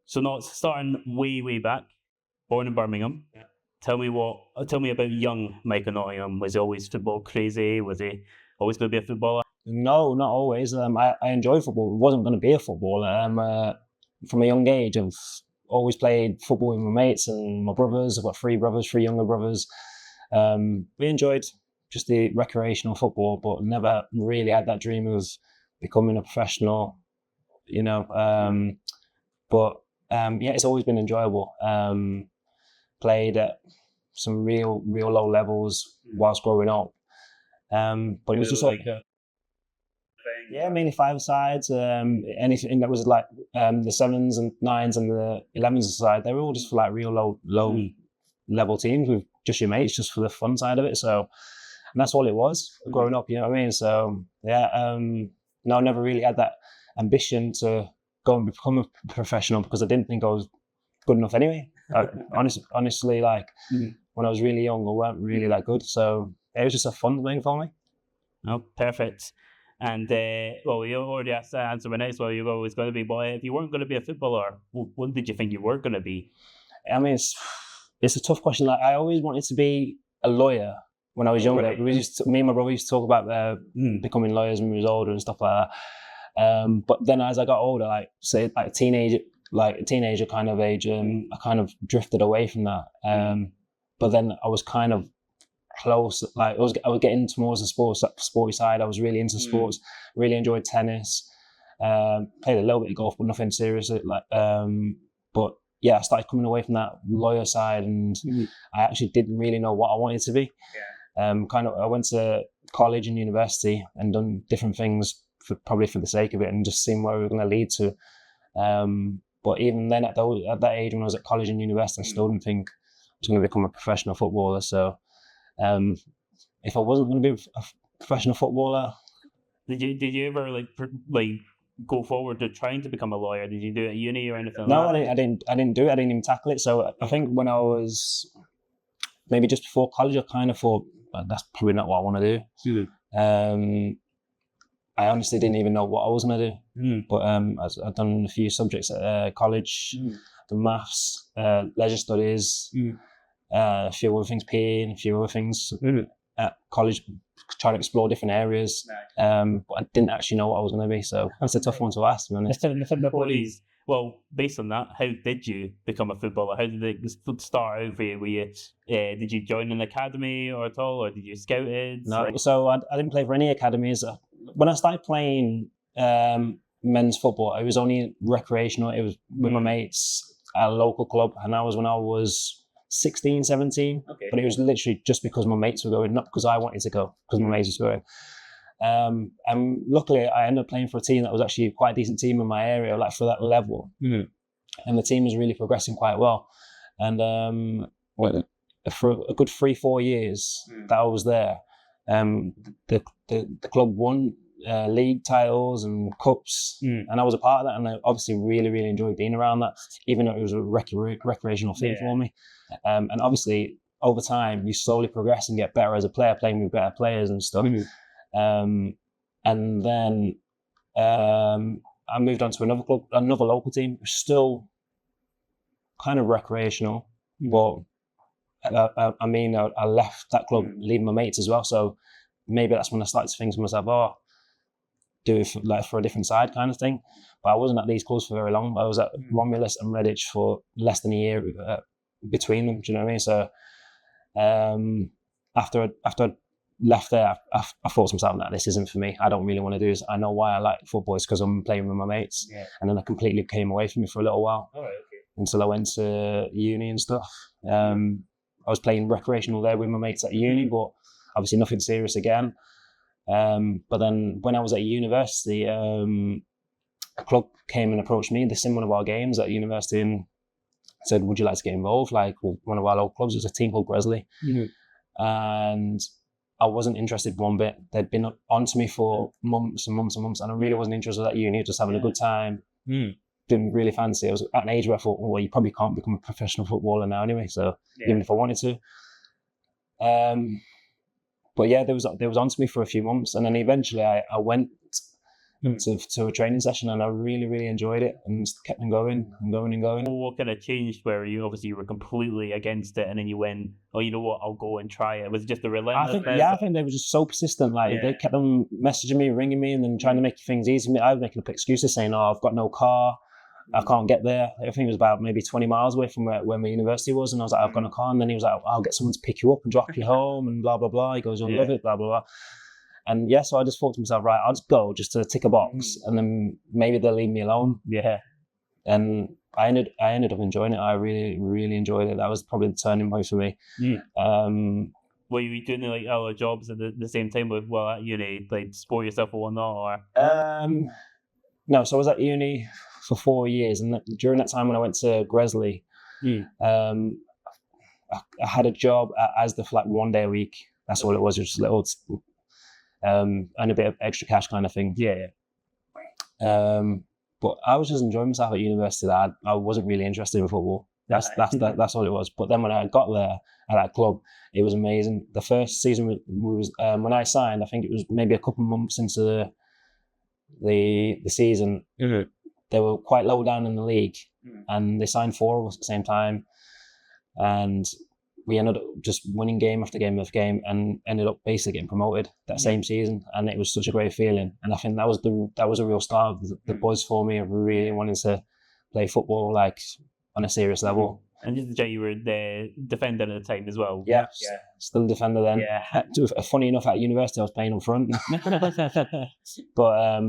So not starting way back, born in Birmingham. Yeah. Tell me about young Michael Nottingham. Was he always football crazy? Was he always going to be a footballer? No, not always. I enjoyed football. I wasn't going to be a footballer. From a young age, I've always played football with my mates and my brothers. I've got three younger brothers. We enjoyed just the recreational football, but never really had that dream of becoming a professional, you know. Yeah, it's always been enjoyable. Played at some real low levels whilst growing up. But it was just like mainly five sides. Anything that was like the 7s and 9s and the 11s side, they were all just for like real low level teams with just your mates, just for the fun side of it. So, and that's all it was growing up. You know what I mean? So yeah, no, I never really had that ambition to go and become a professional because I didn't think I was good enough anyway. Honestly, like when I was really young, I weren't really that good. So it was just a fun thing for me. Oh, perfect. And well, you already asked to answer my next one. You were always going to be, but if you weren't going to be a footballer, what did you think you were going to be? I mean, it's a tough question. Like I always wanted to be a lawyer when I was younger. Right. Me and my brother used to talk about becoming lawyers when we was older and stuff like that. But then as I got older, like say like a teenager kind of age, I kind of drifted away from that. But then I was kind of close. Like I was getting towards the sporty side. I was really into sports. Really enjoyed tennis. Played a little bit of golf, but nothing serious. But yeah, I started coming away from that lawyer side, and I actually didn't really know what I wanted to be. Yeah. I went to college and university and done different things probably for the sake of it, and just seeing where we were going to lead to. But even then, at that age, when I was at college and university, I still didn't think I was going to become a professional footballer. So, if I wasn't going to be a professional footballer, did you ever like go forward to trying to become a lawyer? Did you do it at uni or anything? No, I didn't do it. I didn't even tackle it. So I think when I was maybe just before college, I kind of thought that's probably not what I want to do. I honestly didn't even know what I was going to do. But I've done a few subjects at college, the maths, leisure studies, a few other things, PE, and a few other things at college, trying to explore different areas. But I didn't actually know what I was going to be. So that's a tough one to ask, to be honest. Well, based on that, how did you become a footballer? How did it start out for you? Did you join an academy or at all, or did you scout it? No, so I didn't play for any academies. When I started playing men's football, it was only recreational. It was with my mates at a local club, and that was when I was 16, 17. Okay. But it was literally just because my mates were going, not because I wanted to go, because my mates were going. And luckily, I ended up playing for a team that was actually quite a decent team in my area, like for that level. And the team was really progressing quite well. And for a good 3-4 years that I was there, the club won league titles and cups, and I was a part of that. And I obviously really enjoyed being around that, even though it was a recreational thing for me. And obviously, over time, you slowly progress and get better as a player, playing with better players and stuff. And then I moved on to another club, another local team, still kind of recreational, but I left that club, leaving my mates as well. So maybe that's when I started to think to myself, do it for a different side kind of thing. But I wasn't at these clubs for very long. I was at Romulus and Redditch for less than a year between them. Do you know what I mean? So after I left there, I thought to myself, nah, this isn't for me. I don't really want to do this. I know why I like football. It's because I'm playing with my mates. Yeah. And then I completely came away from it for a little while. All right, okay. Until I went to uni and stuff. I was playing recreational there with my mates at uni, but obviously nothing serious again. But then when I was at university, a club came and approached me. They seen one of our games at university and said, would you like to get involved? Like one of our local clubs, it was a team called Gresley. And I wasn't interested one bit. They'd been on to me for months and months and months, and I really wasn't interested at uni, just having a good time. Didn't really fancy it. I was at an age where I thought, well, you probably can't become a professional footballer now anyway, so even if I wanted to. But yeah, they was on to me for a few months, and then eventually I went to a training session, and I really enjoyed it and just kept on going and going and going. What kind of changed where you were completely against it and then you went, oh, you know what, I'll go and try it? Was it just the relentlessness? I think they were just so persistent. Like they kept on messaging me, ringing me, and then trying to make things easy. I was making up excuses saying, oh, I've got no car, I can't get there. I think it was about maybe 20 miles away from where my university was, and I was like, I've got no car. And then he was like, I'll get someone to pick you up and drop you home and blah blah blah. He goes, you'll love it, blah blah blah. And so I just thought to myself, right, I'll just go just to tick a box, and then maybe they'll leave me alone. Yeah. And I ended up enjoying it. I really enjoyed it. That was probably the turning point for me. Were you doing like other jobs at the same time at uni, like support yourself or whatnot? Or no, so I was at uni for 4 years, and during that time when I went to Gresley, I had a job as for like 1 day a week. That's all it was, just a little. And a bit of extra cash kind of thing. Yeah. But I was just enjoying myself at university. That I wasn't really interested in football. That's all it was. But then when I got there at that club, it was amazing. The first season was when I signed. I think it was maybe a couple of months into the season. Mm-hmm. They were quite low down in the league, and they signed 4 of us at the same time, and we ended up just winning game after game after game, and ended up basically getting promoted that same season. And it was such a great feeling. And I think that was a real start of the buzz for me of really wanting to play football like on a serious level. And just to check, you were the defender at the time as well. Yeah. Still a defender then. Yeah. Funny enough, at university I was playing up front. But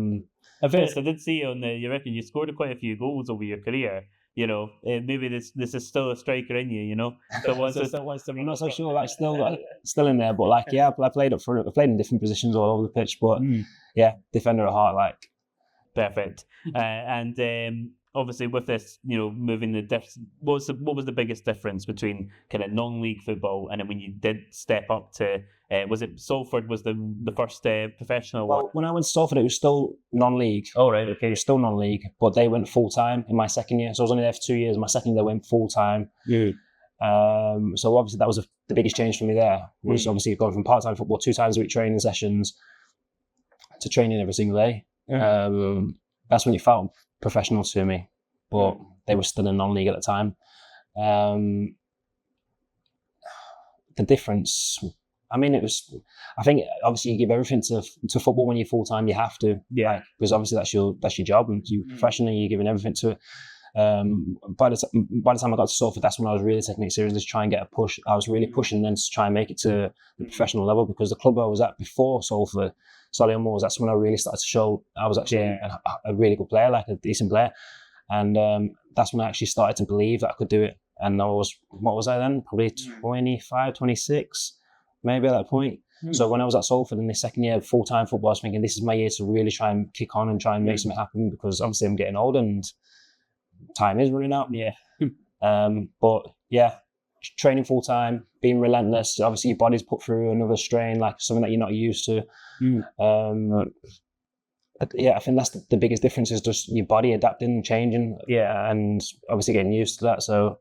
at first I did see on you reckon you scored quite a few goals over your career. You know, maybe this is still a striker in you. You know, I'm not so sure. Like still in there, but like I played up front. I played in different positions all over the pitch, but defender at heart. Like perfect. And obviously with this, you know, moving what was the biggest difference between kind of non-league football and then when you did step up to was it Salford was the first professional one? Well, when I went to Salford, it was still non-league. Oh, right, okay. It was still non-league, but they went full-time in my second year. So I was only there for 2 years. My second year, they went full-time. So obviously that was the biggest change for me there, was obviously going from part-time football 2 times a week training sessions to training every single day. That's when it felt professional to me, but they were still in non-league at the time. The difference... I mean, I think obviously you give everything to football when you're full time. You have to, because obviously that's your job, and you professionally you're giving everything to it. By the time I got to Salford, that's when I was really taking it seriously to try and get a push. I was really pushing then to try and make it to the professional level, because the club I was at before Salford, Solihull Moors, that's when I really started to show I was actually a really good player, like a decent player, and that's when I actually started to believe that I could do it. And what was I then? Probably 25, 26. Maybe at that point. So when I was at Salford in the second year of full-time football, I was thinking this is my year to really try and kick on and try and make something happen, because obviously I'm getting old and time is running out. But training full-time, being relentless. Obviously your body's put through another strain, like something that you're not used to. I think that's the biggest difference, is just your body adapting and changing. And obviously getting used to that. So,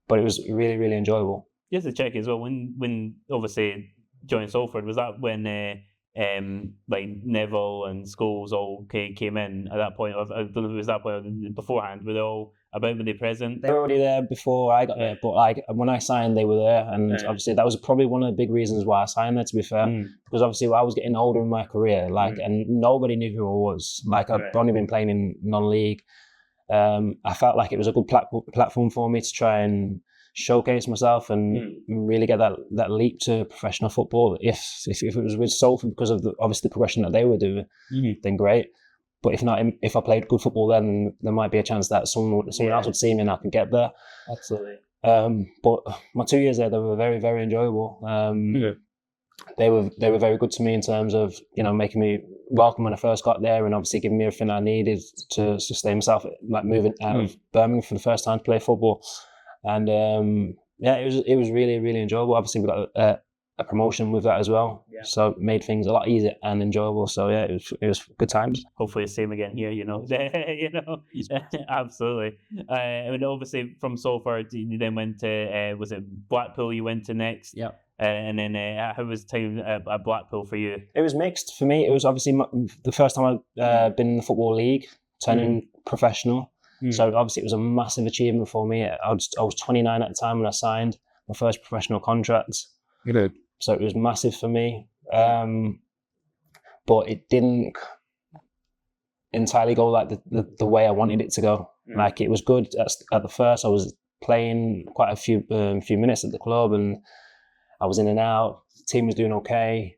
but it was really, really enjoyable. Just to check as well, when obviously joined Salford, was that when like Neville and Scholes all came in at that point? I don't know if it was that point beforehand. Were they all about? Were they present? They were already there before I got there, but like when I signed, they were there, and obviously that was probably one of the big reasons why I signed there. To be fair, because obviously I was getting older in my career, and nobody knew who I was. Like I've only been playing in non-league. I felt like it was a good platform for me to try and showcase myself and really get that leap to professional football. If it was with Salford, because of obviously the progression that they were doing, then great. But if not, if I played good football, then there might be a chance that someone else would see me and I could get there. Absolutely. But my 2 years there, they were very, very enjoyable. They were very good to me in terms of, you know, making me welcome when I first got there, and obviously giving me everything I needed to sustain myself, like moving out of Birmingham for the first time to play football. And it was really, really enjoyable. Obviously we got a promotion with that as well. Yeah. So it made things a lot easier and enjoyable. So yeah, it was good times. Hopefully the same again here, you know. Absolutely. And obviously from Salford, you then went to, was it Blackpool you went to next? Yeah. And then how was time at Blackpool for you? It was mixed for me. It was obviously the first time I'd been in the Football League, turning professional. So obviously it was a massive achievement for me. I was 29 at the time when I signed my first professional contract. Good. So it was massive for me. But it didn't entirely go like the way I wanted it to go. Like it was good at the first. I was playing quite a few minutes at the club, and I was in and out. The team was doing okay.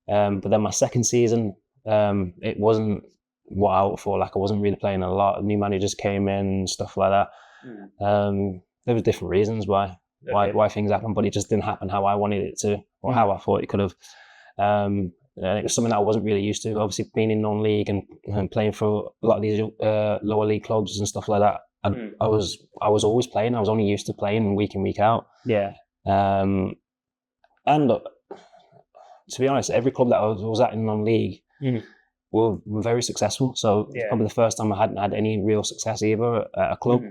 But then my second season, it wasn't what I hoped for. Like I wasn't really playing a lot. New managers came in and stuff like that. There was different reasons why things happened, but it just didn't happen how I wanted it to, or how I thought it could have. And it was something that I wasn't really used to. Obviously, being in non-league and playing for a lot of these lower league clubs and stuff like that, I was always playing. I was only used to playing week in, week out. Yeah. And to be honest, every club that I was at in non-league were very successful. So it's probably the first time I hadn't had any real success either at a club.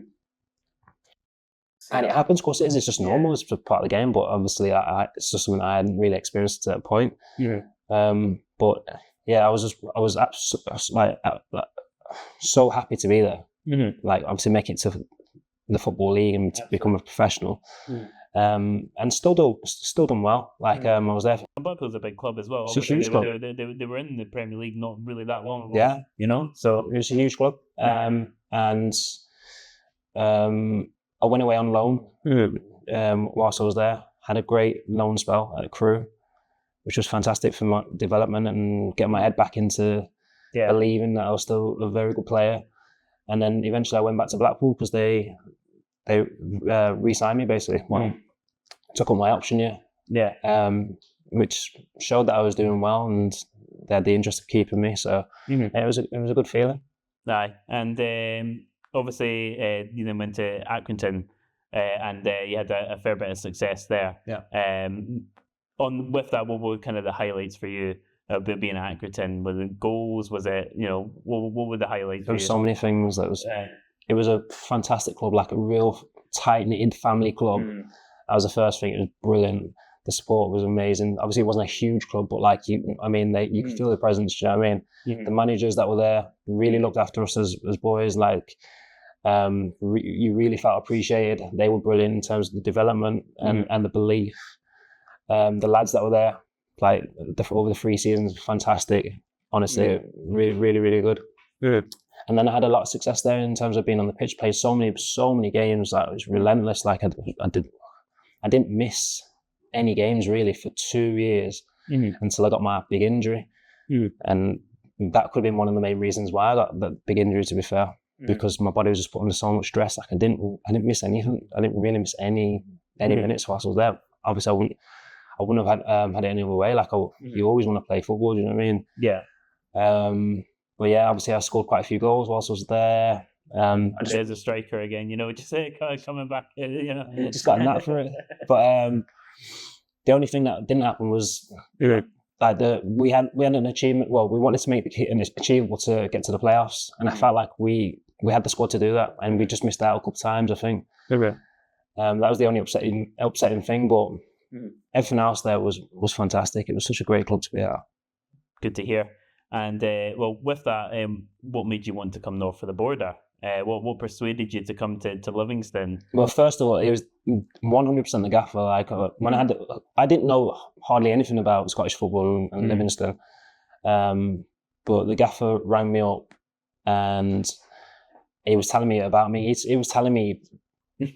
And it happens, of course it is. It's just normal. It's just part of the game. But obviously, it's just something I hadn't really experienced at that point. But yeah, I was like so happy to be there. Like obviously make it to the Football League and to become a professional. And still done well. Like I was there. Blackpool's a big club as well. It's a huge club. They were in the Premier League not really that long ago. Yeah, you know. So it was a huge club. And I went away on loan whilst I was there. Had a great loan spell at Crewe, which was fantastic for my development and getting my head back into believing that I was still a very good player. And then eventually I went back to Blackpool because they re-signed me basically. Well, took up my option year. Yeah. Which showed that I was doing well and they had the interest of keeping me. So it was a good feeling. Aye, and obviously you then went to Accrington, and you had a fair bit of success there. Yeah. With that, what were kind of the highlights for you of being at Accrington? Was it goals? Was it, what were the highlights? There were so many things. It was a fantastic club, like a real tight-knitted family club. That was the first thing. It was brilliant. The support was amazing. Obviously, it wasn't a huge club, but you could feel the presence. Do you know what I mean? The managers that were there really looked after us as boys. You really felt appreciated. They were brilliant in terms of the development and the belief. The lads that were there, over the 3 seasons, fantastic. Honestly, really, really, really good. Good. And then I had a lot of success there in terms of being on the pitch, played so many games. It was relentless. I didn't miss any games really for 2 years until I got my big injury. And that could have been one of the main reasons why I got that big injury, to be fair, because my body was just put under so much stress. I didn't miss anything. I didn't really miss any minutes whilst I was there. Obviously, I wouldn't have had it any other way. You always want to play football. Do you know what I mean? Yeah. But yeah, obviously I scored quite a few goals whilst I was there. There's a striker again, just coming back, Just got a knack for it. But the only thing that didn't happen was we had an achievement. Well, we wanted to make it achievable to get to the playoffs, and I felt like we had the squad to do that, and we just missed out a couple of times, I think. Okay. That was the only upsetting thing, but everything else there was fantastic. It was such a great club to be at. Good to hear. And with that, what made you want to come north of the border? What persuaded you to come to Livingston? Well, first of all, it was 100% the gaffer. When I didn't know hardly anything about Scottish football and Livingston, but the gaffer rang me up and he was telling me about me. He was telling me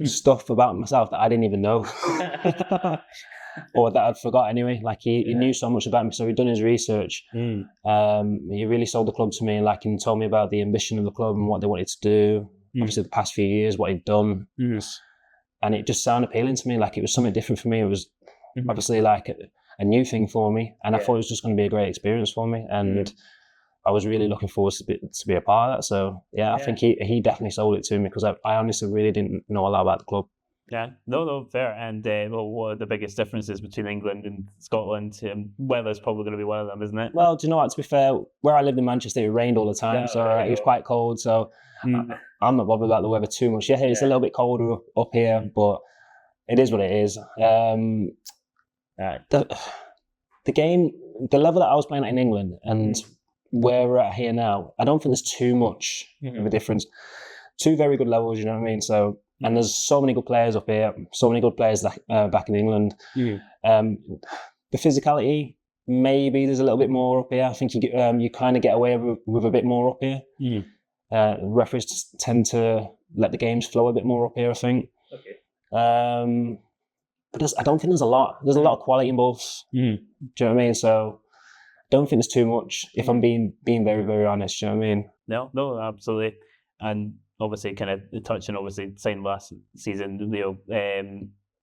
stuff about myself that I didn't even know. Or that I'd forgot anyway. He knew so much about me, so he'd done his research. He really sold the club to me, and told me about the ambition of the club and what they wanted to do. Obviously, the past few years, what he'd done, and it just sounded appealing to me. It was something different for me. It was obviously a new thing for me, and I thought it was just going to be a great experience for me. And I was really looking forward to be a part of that. So I think he definitely sold it to me because I honestly really didn't know a lot about the club. Yeah, no, fair. And well, what are the biggest differences between England and Scotland? Weather's probably going to be one of them, isn't it? Well, do you know what? To be fair, where I lived in Manchester, it rained all the time, so it was quite cold. So I'm not bothered about the weather too much. Yeah, it's a little bit colder up here, but it is what it is. The game, the level that I was playing at in England and where we're at here now, I don't think there's too much of a difference. Two very good levels, you know what I mean? So, and there's so many good players up here, so many good players back in England. The physicality, maybe there's a little bit more up here. I think you kind of get away with a bit more up here. Referees tend to let the games flow a bit more up here, I think. Okay. But I don't think there's a lot. There's a lot of quality in both. Do you know what I mean? So I don't think there's too much, if I'm being very, very honest. Do you know what I mean? No, absolutely. And obviously, kind of touching, obviously, saying last season,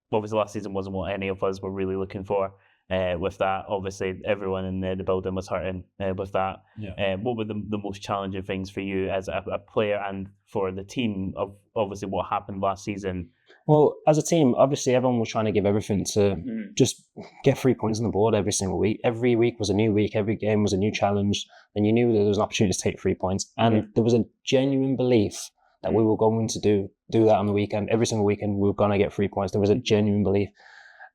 obviously last season wasn't what any of us were really looking for. With that, obviously, everyone in the building was hurting with that. What were the most challenging things for you as a player and for the team of obviously what happened last season? Well, as a team, obviously everyone was trying to give everything to just get 3 points on the board every single week. Every week was a new week. Every game was a new challenge. And you knew there was an opportunity to take 3 points. And there was a genuine belief that we were going to do that on the weekend. Every single weekend, we were going to get 3 points. There was a genuine belief.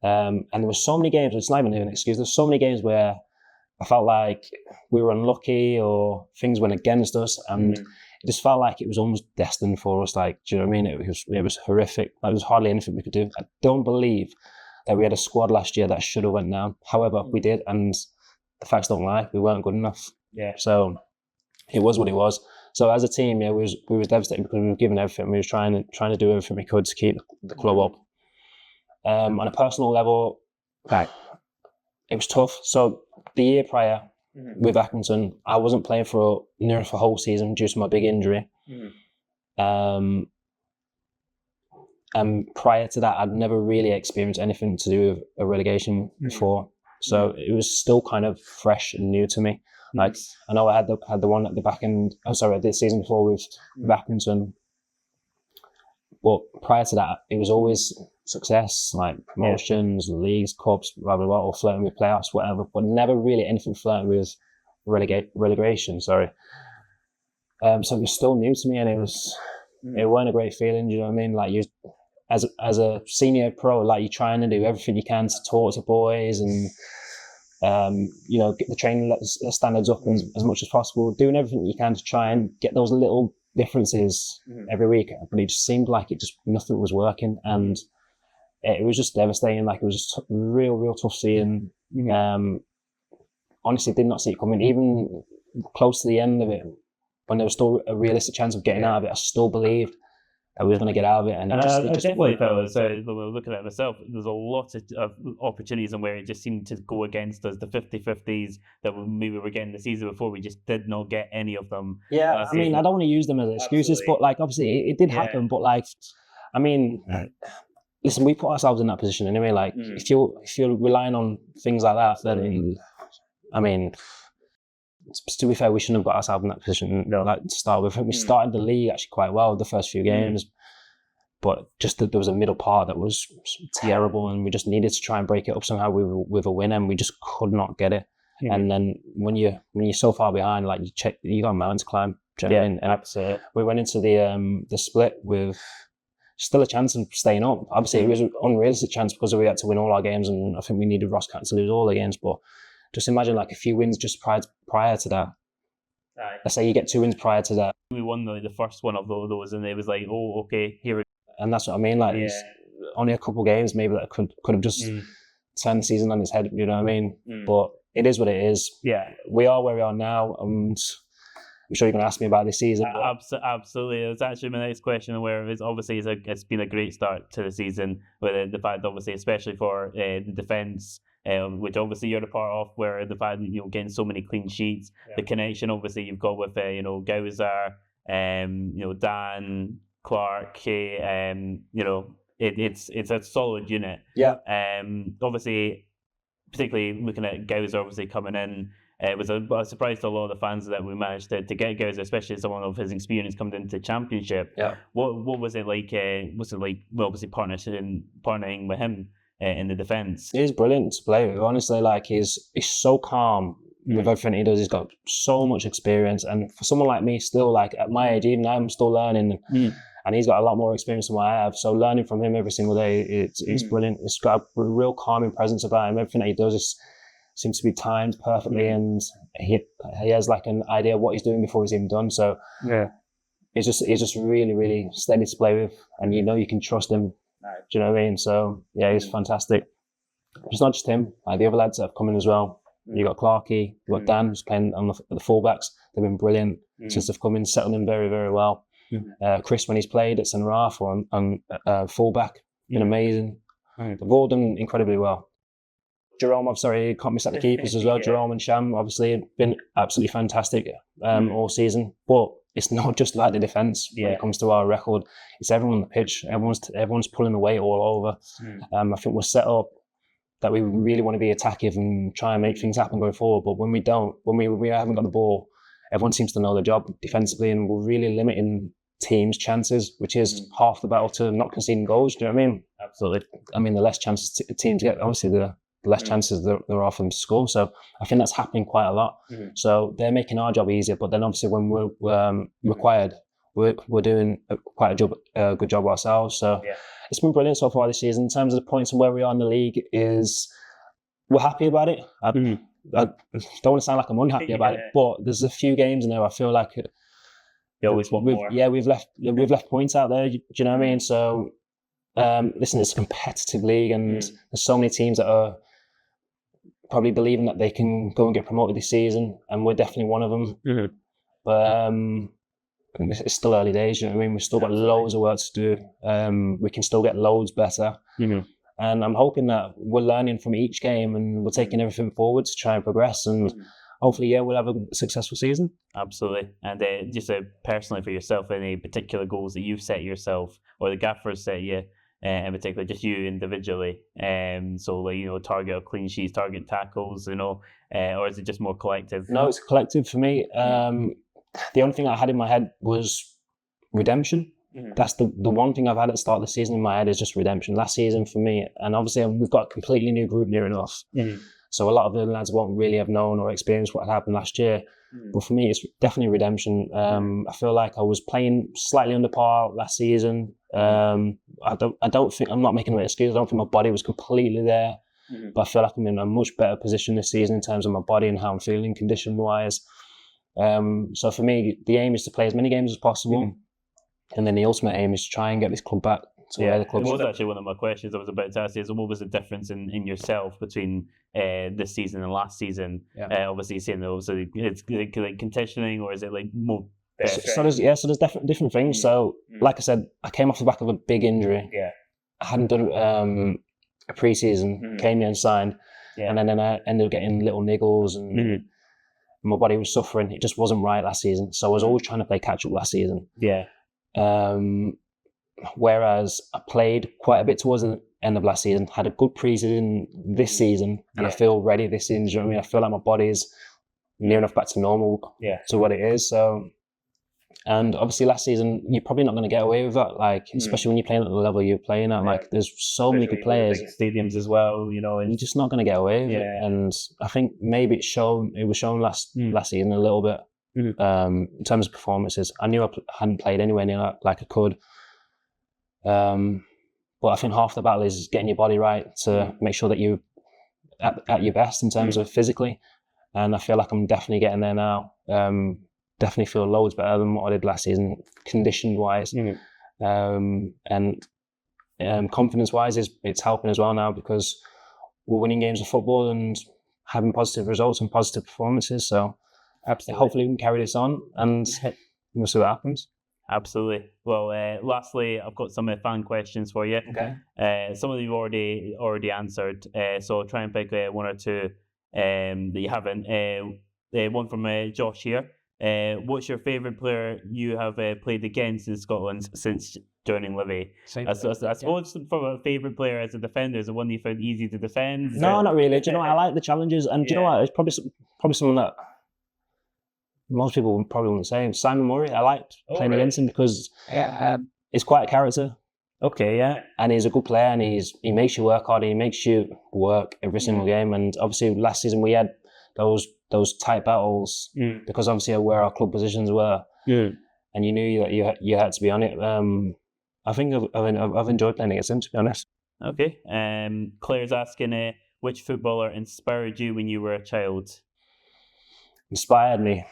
And there were so many games, it's not even an excuse, there's so many games where I felt like we were unlucky or things went against us, and it just felt like it was almost destined for us. Like, do you know what I mean? It was horrific. Like, there was hardly anything we could do. I don't believe that we had a squad last year that should have went down. However, we did, and the facts don't lie. We weren't good enough. So it was what it was. So as a team, we was devastated because we were giving everything. We were trying to do everything we could to keep the club up. On a personal level, it was tough. So the year prior with Accrington, I wasn't playing for nearly the whole season due to my big injury. And prior to that, I'd never really experienced anything to do with a relegation before. So it was still kind of fresh and new to me. Like, I know I had the one at the back end. This season before with Accrington. But prior to that, it was always success, like promotions, leagues, cups, blah, blah, blah, or flirting with playoffs, whatever, but never really anything flirting with relegation, So it was still new to me, and it weren't a great feeling, you know what I mean? Like, you, as a senior pro, like, you're trying to do everything you can to talk to boys and, get the training standards up as much as possible, doing everything you can to try and get those little differences every week, but it just seemed like nothing was working, and it was just devastating. Like, it was just real tough seeing. Honestly, did not see it coming. Even close to the end of it, when there was still a realistic chance of getting out of it, I still believed that we were going to get out of it. And I definitely felt looking at it myself, there's a lot of opportunities and where it just seemed to go against us. The 50-50s that we were getting the season before, we just did not get any of them. Yeah, I mean, I don't want to use them as excuses, but like, obviously it did happen. But like, I mean, listen, we put ourselves in that position anyway. Like, if you're relying on things like that, then I mean, to be fair, we shouldn't have got ourselves in that position. Like, to start with, we started the league actually quite well the first few games, but just that there was a middle part that was terrible, and we just needed to try and break it up somehow with a win, and we just could not get it. And then when you're so far behind, like, you got a mountain to climb. Do you know what I mean? And absolutely. We went into the split with still a chance of staying up. Obviously, it was an unrealistic chance because we had to win all our games, and I think we needed Ross County to lose all the games. But just imagine, like, a few wins just prior to that. Let's say you get 2 wins prior to that. We won the first one of those, and it was like, oh, okay, here we go. And that's what I mean. Like, there's only a couple games maybe that could have just turned the season on its head. You know what I mean? But it is what it is. Yeah, we are where we are now, and I'm sure you're going to ask me about this season. Absolutely. It's actually my next question, where obviously it's been a great start to the season, with the fact, obviously, especially for the defence, which obviously you're a part of, where the fact that getting so many clean sheets, the connection obviously you've got with Gowser, Dan, Clark, it's a solid unit. Yeah. Obviously, particularly looking at Gowser obviously coming in, it was a surprise to a lot of the fans that we managed to get Gowser, especially someone of his experience coming into the Championship. Yeah. What was it like? Was it like, well, obviously partnering with him in the defence? He's brilliant to play with. Honestly, like he's so calm with everything he does. He's got so much experience, and for someone like me, still like at my age, even I'm still learning. And he's got a lot more experience than what I have. So learning from him every single day, it's brilliant. It's got a real calming presence about him. Everything that he does seems to be timed perfectly, and he has like an idea of what he's doing before he's even done. So he's just really, really steady to play with, and you can trust him. Do you know what I mean? So yeah, he's fantastic. It's not just him. Like the other lads that have come in as well. You got Clarkey, you got Dan, who's playing on the fullbacks. They've been brilliant since they've come in, settled in very, very well. Chris, when he's played at centre half or on fullback, been amazing. They've all done incredibly well. Jerome, I'm sorry, can't miss out the keepers as well. Jerome and Sham, obviously, have been absolutely fantastic all season. But it's not just like the defence when it comes to our record. It's everyone on the pitch. Everyone's pulling the weight all over. I think we're set up that we really want to be attacking and try and make things happen going forward. But when we don't, when we haven't got the ball, everyone seems to know their job defensively, and we're really limiting teams' chances, which is half the battle to not conceding goals. Do you know what I mean? Absolutely. I mean, the less chances teams get, obviously, the less chances there are for them to score. So I think that's happening quite a lot. So they're making our job easier, but then obviously when we're required, we're doing quite a good job ourselves. So it's been brilliant so far this season. In terms of the points and where we are in the league, we're happy about it. I don't want to sound like I'm unhappy about it, but there's a few games in there I feel like you always want more. Yeah, we've left points out there. Do you know what I mean? So listen, it's a competitive league, and there's so many teams that are probably believing that they can go and get promoted this season, and we're definitely one of them. But it's still early days. You know what I mean? We've still got loads of work to do. We can still get loads better. And I'm hoping that we're learning from each game and we're taking everything forward to try and progress. And hopefully, we'll have a successful season. Absolutely. And just personally for yourself, any particular goals that you've set yourself or the gaffers set you, in particular, just you individually? So, like, target of clean sheets, target tackles, or is it just more collective? No, it's collective for me. The only thing I had in my head was redemption. That's the one thing I've had at the start of the season in my head is just redemption. Last season for me, and obviously we've got a completely new group near enough. So a lot of the lads won't really have known or experienced what happened last year. But for me, it's definitely redemption. I feel like I was playing slightly under par last season. I don't think, I'm not making an excuse. I don't think my body was completely there. But I feel like I'm in a much better position this season in terms of my body and how I'm feeling condition-wise. So for me, the aim is to play as many games as possible. And then the ultimate aim is to try and get this club back to where the club is. It was actually one of my questions I was about to ask you. So what was the difference in yourself between this season and last season? Obviously, you're saying that obviously it's like conditioning, or is it like more? So there's different things. So like I said, I came off the back of a big injury. I hadn't done a pre-season, came in and signed, and then I ended up getting little niggles and my body was suffering. It just wasn't right last season. So I was always trying to play catch up last season. Whereas I played quite a bit towards the end of last season, had a good pre-season this season, and I feel ready this season. Do you know what I mean? I feel like my body is near enough back to normal to what it is. So, and obviously last season, you're probably not going to get away with that, like, especially when you're playing at the level you're playing at. Like, there's so many good players. Stadiums as well, and you're just not going to get away with it. And I think maybe it was shown last season a little bit. In terms of performances, I knew I hadn't played anywhere near like I could. But I think half the battle is getting your body right to make sure that you're at your best in terms of physically. And I feel like I'm definitely getting there now. Definitely feel loads better than what I did last season, condition-wise. And confidence-wise, it's helping as well now because we're winning games of football and having positive results and positive performances. So hopefully we can carry this on and we'll see what happens. Absolutely. Well, lastly, I've got some fan questions for you. Okay. Some of them you've already answered. So I'll try and pick one or two that you haven't. One from Josh here. What's your favourite player you have played against in Scotland since joining Livy? I suppose from a favourite player as a defender, is the one you found easy to defend? No, not really. Do you know what? I like the challenges, and do you know what? It's probably something that most people probably wouldn't say. Simon Murray. I liked playing against him because he's quite a character. Okay, yeah. And he's a good player, and he makes you work hard. He makes you work every single game. And obviously, last season we had those tight battles because obviously where our club positions were, and you knew that you had to be on it. I think I've enjoyed playing against him, to be honest. Okay. Claire's asking, which footballer inspired you when you were a child? Inspired me.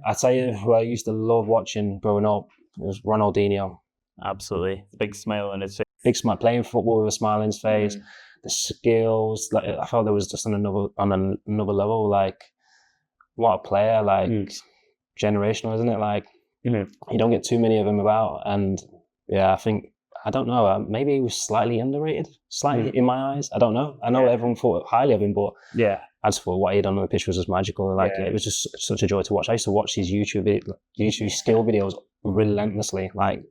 I tell you who I used to love watching growing up. It was Ronaldinho. Absolutely, big smile on his face. Big smile, playing football with a smile on his face. The skills, like I felt there was just on another level. Like, what a player! Like, generational, isn't it? Like, you don't get too many of them about. And yeah, I don't know. Maybe he was slightly underrated, slightly in my eyes. I don't know. I know everyone thought highly of him, but I just thought what he done on the pitch was just magical. Like, it was just such a joy to watch. I used to watch his YouTube skill videos relentlessly. Like,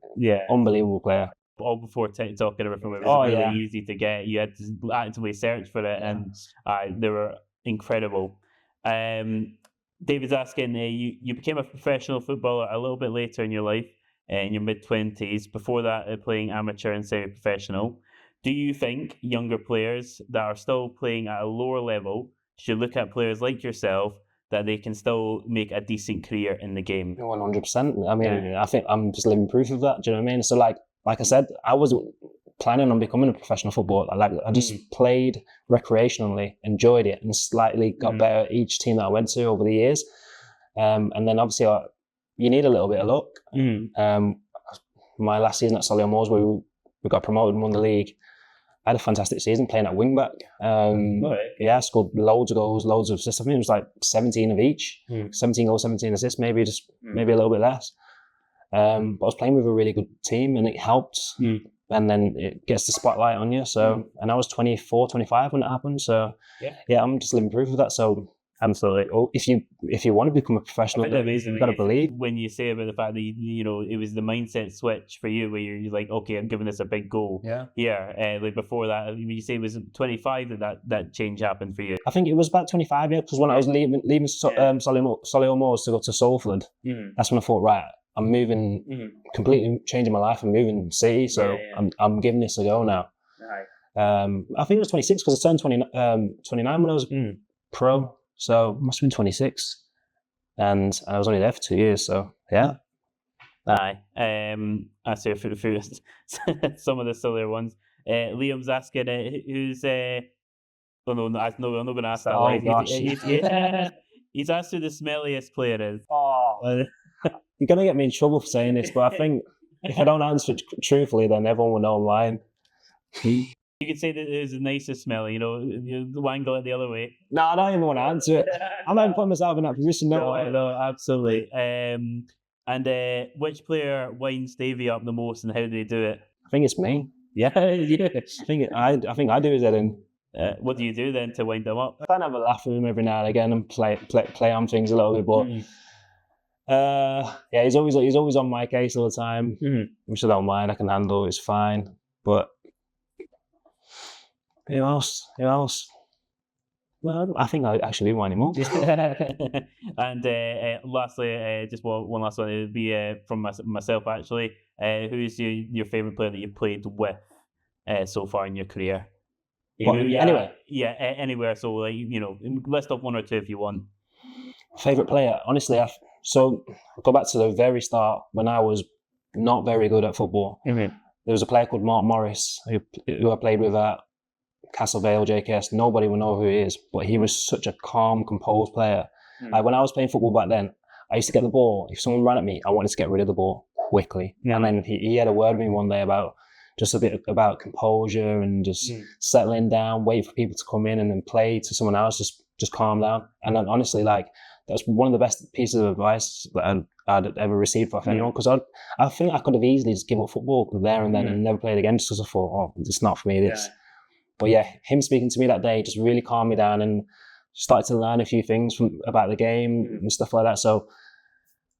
unbelievable player. All before TikTok and everything, it was really easy to get. You had to actively search for it, and they were incredible. David's asking, you became a professional footballer a little bit later in your life, in your mid-20s. Before that, playing amateur and semi-professional. Do you think younger players that are still playing at a lower level should look at players like yourself that they can still make a decent career in the game? 100%. I mean, I think I'm just living proof of that. Do you know what I mean? So like I said, I wasn't planning on becoming a professional footballer. I just played recreationally, enjoyed it, and slightly got better at each team that I went to over the years. And then obviously you need a little bit of luck. My last season at Solihull Moors, we got promoted and won the league. I had a fantastic season playing at wing back. I scored loads of goals, loads of assists. I think it was like 17 of each. 17 goals, 17 assists, maybe a little bit less. But I was playing with a really good team, and it helped. And then it gets the spotlight on you. So, and I was 24, 25 when it happened. So, I'm just living proof of that. So, absolutely. If you want to become a professional, you've got to believe. When you say about the fact that it was the mindset switch for you, where you're like, okay, I'm giving this a big goal. Like before that, when you say it was 25 that change happened for you. I think it was about 25, because when I was leaving Solihull Moors to go to Salford, that's when I thought, right, I'm moving, completely changing my life. I'm moving city, so I'm giving this a go now. I think it was 26 because I turned 29 when I was pro. So it must have been 26, and I was only there for 2 years. So yeah. Aye. I say for some of the sillier ones. Liam's asking who's I'm not going to ask that. Oh gosh. He's asked who the smelliest player is. Oh, you're gonna get me in trouble for saying this, but I think if I don't answer it truthfully, then everyone will know I'm lying. You could say that it was the nicest smell, the wangle it the other way. No, I don't even want to answer it. I'm not even putting myself in that position. No, absolutely. And which player winds Davey up the most, and how do they do it? I think it's me. Yeah. I think I do his head in. What do you do then to wind them up? I try and have a laugh with him every now and again and play on things a little bit, but he's always on my case all the time, which I don't mind. I can handle. It's fine, but. Who else? Well, I think I actually do wind him up. And lastly, just one last one. It would be from myself, actually. Who's your favourite player that you've played with so far in your career? Anywhere? Yeah, anywhere. So, list off one or two if you want. Favourite player? Honestly, so I'll go back to the very start when I was not very good at football. There was a player called Mark Morris who I played with at Castle Vale, JKS. Nobody will know who he is, but he was such a calm, composed player. Like when I was playing football back then, I used to get the ball. If someone ran at me, I wanted to get rid of the ball quickly. And then he had a word with me one day about just a bit about composure and just settling down, wait for people to come in and then play to someone else, just calm down. And then honestly, like that's one of the best pieces of advice that I'd ever received off anyone, because I think I could have easily just given up football there and then and never played again just because I thought, oh, it's not for me, this. But yeah, him speaking to me that day just really calmed me down and started to learn a few things about the game and stuff like that. So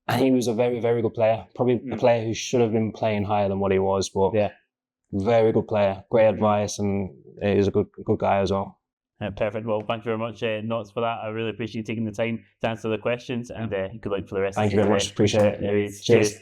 And he was a very, very good player. Probably a player who should have been playing higher than what he was, but very good player. Great advice, and he's a good guy as well. Perfect. Well, thank you very much, Nots, for that. I really appreciate you taking the time to answer the questions, and good luck for the rest Thank of you very much. Appreciate it. Cheers.